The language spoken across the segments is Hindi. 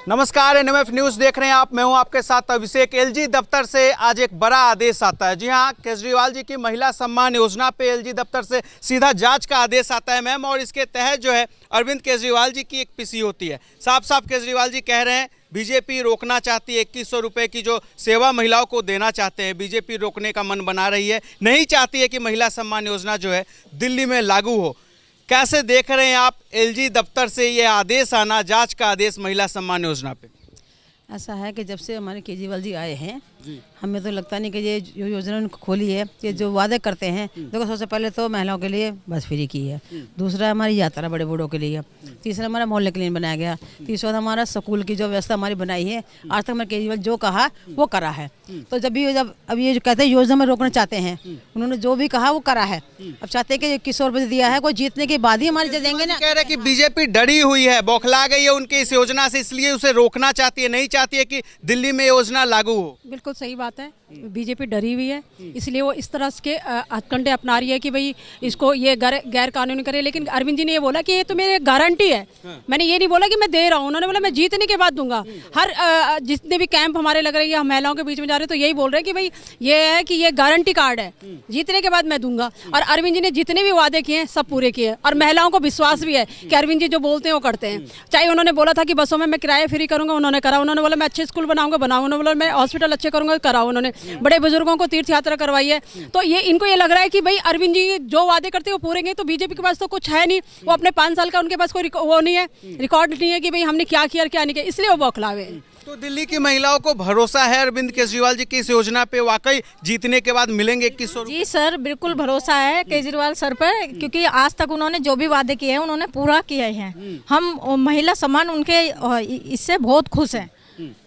नमस्कार, एनएमएफ न्यूज देख रहे हैं आप। मैं हूं आपके साथ अभिषेक। एलजी दफ्तर से आज एक बड़ा आदेश आता है। जी हां, केजरीवाल जी की महिला सम्मान योजना पे एलजी दफ्तर से सीधा जांच का आदेश आता है मैम, और इसके तहत जो है अरविंद केजरीवाल जी की एक पीसी होती है। साफ साफ केजरीवाल जी कह रहे हैं बीजेपी रोकना चाहती है। 2100 रुपये की जो सेवा महिलाओं को देना चाहते हैं, बीजेपी रोकने का मन बना रही है, नहीं चाहती है कि महिला सम्मान योजना जो है दिल्ली में लागू हो। कैसे देख रहे हैं आप एलजी दफ्तर से ये आदेश आना, जांच का आदेश महिला सम्मान योजना पे? ऐसा है कि जब से हमारे केजरीवाल जी आए हैं, हमें तो लगता नहीं कि ये जो योजना उन्होंने खोली है, कि जो वादे करते हैं, देखो सबसे पहले तो महिलाओं के लिए बस फ्री की है, दूसरा हमारी यात्रा बड़े बूढ़ों के लिए, तीसरा हमारा मोहल्ले क्लिनिक बनाया गया, तीसरा हमारा स्कूल की जो व्यवस्था हमारी बनाई है, आज तक हमारे केजरीवाल जो कहा वो करा है। तो जब अब ये जो कहते हैं योजना में रोकना चाहते हैं, उन्होंने जो भी कहा वो करा है। अब चाहते हैं कि 2100 रुपये दिया है, कोई जीतने के बाद ही हमारे देंगे ना। कह रहे कि बीजेपी डरी हुई है, बौखला गई है उनकी इस योजना से, इसलिए उसे रोकना चाहती है, नहीं चाहती है कि दिल्ली में योजना लागू हो। बिल्कुल सही बात है, बीजेपी डरी हुई है, इसलिए वो इस तरह के हथकंडे अपना रही है कि भाई इसको ये गैर कानूनी करे। लेकिन अरविंद जी ने ये बोला कि ये तो मेरी गारंटी है, मैंने ये नहीं बोला कि मैं दे रहा हूँ। उन्होंने बोला मैं जीतने के बाद दूंगा। हर जितने भी कैंप हमारे लग रहे हैं, हम महिलाओं के बीच में जा रहे हैं, तो यही बोल रहे हैं कि भाई ये है कि ये गारंटी कार्ड है, जीतने के बाद मैं दूंगा। और अरविंद जी ने जितने भी वादे किए हैं सब पूरे किए, और महिलाओं को विश्वास भी है कि अरविंद जी जो बोलते हैं वो करते हैं। चाहे उन्होंने बोला था कि बसों में मैं किराया फ्री करूंगा, उन्होंने करा। उन्होंने बोला मैं अच्छे स्कूल बनाऊंगा, उन्होंने बोला मैं हॉस्पिटल अच्छे करूंगा, कराओ। उन्होंने बड़े बुजुर्गों को तीर्थ यात्रा करवाई है। तो ये इनको ये लग रहा है कि भाई अरविंद जी जो वादे करते हैं वो पूरे। तो बीजेपी के पास तो कुछ है नहीं, वो अपने 5 साल का उनके पास कोई वो नहीं है, रिकॉर्ड नहीं है कि भाई हमने क्या किया और क्या नहीं किया, इसलिए वो बौखलावे हैं। तो दिल्ली की महिलाओं को भरोसा है अरविंद केजरीवाल जी की इस योजना पे, वाकई जीतने के बाद मिलेंगे 2100 रुपये? जी सर, बिल्कुल भरोसा है केजरीवाल सर पर, क्योंकि आज तक उन्होंने जो भी वादे किए हैं उन्होंने पूरा किए हैं। हम महिला सम्मान उनके इससे बहुत खुश हैं।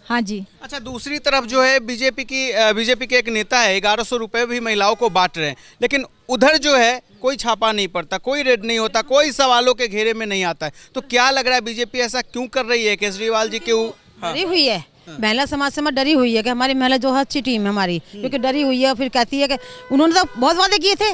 हाँ जी। अच्छा, दूसरी तरफ जो है बीजेपी के एक नेता है, 1100 रुपये भी महिलाओं को बांट रहे हैं, लेकिन उधर जो है कोई छापा नहीं पड़ता, कोई रेड नहीं होता, कोई सवालों के घेरे में नहीं आता है। तो क्या लग रहा है बीजेपी ऐसा क्यों कर रही है केजरीवाल जी के? डरी हुई है, महिला समाज से डरी हुई है कि हमारी महिला जो अच्छी टीम है हमारी, क्योंकि डरी हुई है। फिर कहती है कि उन्होंने तो बहुत वादे किए थे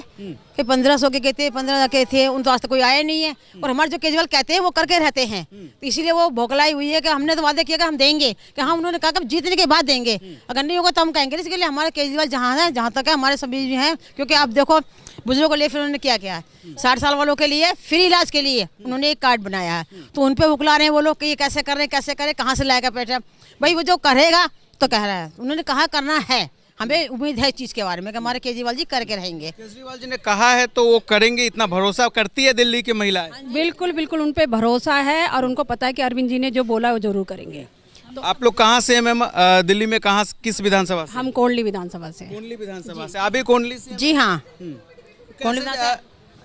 कि 1500 के थे, 15 के थे, उन तो आज तक कोई आया नहीं है। और हमारे जो केजरीवाल कहते हैं वो करके रहते हैं, तो इसीलिए वो भोकलाई हुई है कि हमने तो वादे किया कि हम देंगे, कि हाँ उन्होंने कहा कि जीतने के बाद देंगे, अगर नहीं होगा तो हम कहेंगे। इसके लिए हमारे केजरीवाल जहाँ तक है हमारे सभी हैं, क्योंकि आप देखो बुजुर्गों को लिए फिर उन्होंने क्या किया है, 60 साल वालों के लिए फ्री इलाज के लिए उन्होंने एक कार्ड बनाया है। तो उन पर उकला रहे हैं वो लोग कि ये कैसे कर रहे हैं, कैसे करें, कहाँ से लाएगा पैसा। भाई वो जो करेगा तो कह रहा है, उन्होंने कहा करना है, हमें उम्मीद है इस चीज़ के बारे में कि हमारे केजरीवाल जी करके रहेंगे। केजरीवाल जी ने कहा है तो वो करेंगे, इतना भरोसा करती है दिल्ली की महिलाएं? बिल्कुल बिल्कुल उन पे भरोसा है, और उनको पता है कि अरविंद जी ने जो बोला वो जरूर करेंगे। तो आप लोग कहाँ से हैं मैम? दिल्ली में कहाँ, किस विधानसभा से? हम कोंडली विधानसभा से। कोंडली विधानसभा से? अभी कोंडली से? जी हाँ,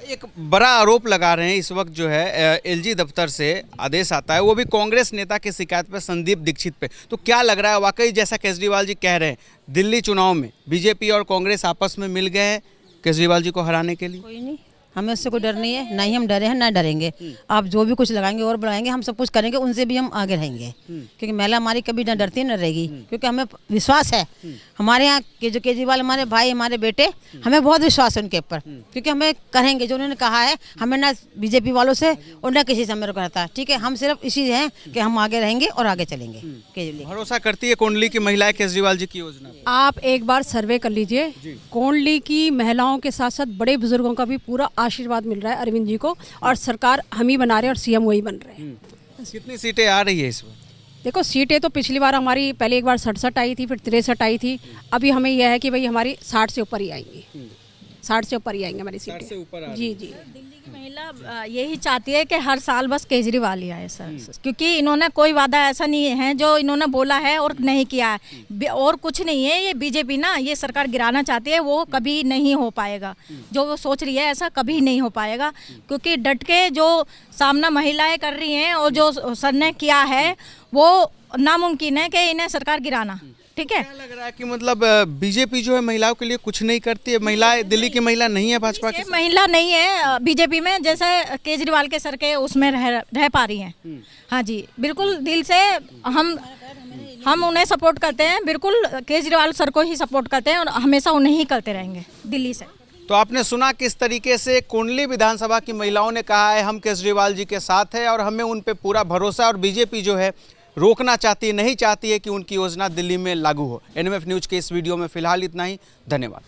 एक बड़ा आरोप लगा रहे हैं इस वक्त जो है एलजी दफ्तर से आदेश आता है, वो भी कांग्रेस नेता की शिकायत पर, संदीप दीक्षित पे। तो क्या लग रहा है, वाकई जैसा केजरीवाल जी कह रहे हैं दिल्ली चुनाव में बीजेपी और कांग्रेस आपस में मिल गए हैं केजरीवाल जी को हराने के लिए? कोई नहीं, हमें उससे कोई डर नहीं है, ना ही हम डरे हैं ना डरेंगे। आप जो भी कुछ लगाएंगे और बढ़ाएंगे, हम सब कुछ करेंगे, उनसे भी हम आगे रहेंगे, क्योंकि महिला हमारी कभी ना डरती न रहेगी, क्योंकि हमें विश्वास है हमारे यहाँ के जो केजरीवाल हमारे भाई, हमारे बेटे, हमें बहुत विश्वास है उनके ऊपर, क्योंकि हमें करेंगे जो उन्होंने कहा है। हमें ना बीजेपी वालों से और ना किसी से हमें रोका था, ठीक है। हम सिर्फ इसी हैं कि हम आगे रहेंगे और आगे चलेंगे। भरोसा करती है कोंडली की महिलाएं केजरीवाल जी की योजना? आप एक बार सर्वे कर लीजिए, कोंडली की महिलाओं के साथ साथ बड़े बुजुर्गों का भी पूरा आशीर्वाद मिल रहा है अरविंद जी को, और सरकार हम ही बना रहे हैं और सीएम वही बन रहे हैं। कितनी सीटें आ रही है इस बार? देखो सीटें तो पिछली बार हमारी पहले एक बार 67 आई थी, फिर 63 आई थी। अभी हमें यह है कि भाई हमारी 60 से ऊपर ही आएंगी, 60 से ऊपर ही आएंगी हमारी सीटें। 60 से ऊपर? जी जी। दिल्ली की महिला यही चाहती है कि हर साल बस केजरीवाल ही आए सर, क्योंकि इन्होंने कोई वादा ऐसा नहीं है जो इन्होंने बोला है और नहीं किया है, और कुछ नहीं है। ये बीजेपी ना ये सरकार गिराना चाहती है, वो कभी नहीं हो पाएगा। जो वो सोच रही है ऐसा कभी नहीं हो पाएगा, क्योंकि डट के जो सामना महिलाएं कर रही हैं और जो सर ने किया है वो नामुमकिन है कि इन्हें सरकार गिराना। ठीक है, क्या लग रहा है कि मतलब बीजेपी जो है महिलाओं के लिए कुछ नहीं करती है? महिलाएं, दिल्ली की महिला नहीं है भाजपा की? महिला नहीं है बीजेपी में, जैसे केजरीवाल के सर के उसमें रह पा रही हैं। हाँ जी, बिल्कुल दिल से हम उन्हें सपोर्ट करते हैं, बिल्कुल केजरीवाल सर को ही सपोर्ट करते हैं और हमेशा उन्हें ही करते रहेंगे दिल्ली से। तो आपने सुना किस तरीके से कोंडली विधानसभा की महिलाओं ने कहा है हम केजरीवाल जी के साथ हैं और हमें उन पे पूरा भरोसा, और बीजेपी जो है रोकना चाहती है, नहीं चाहती है कि उनकी योजना दिल्ली में लागू हो। एनएमएफ न्यूज़ के इस वीडियो में फिलहाल इतना ही। धन्यवाद।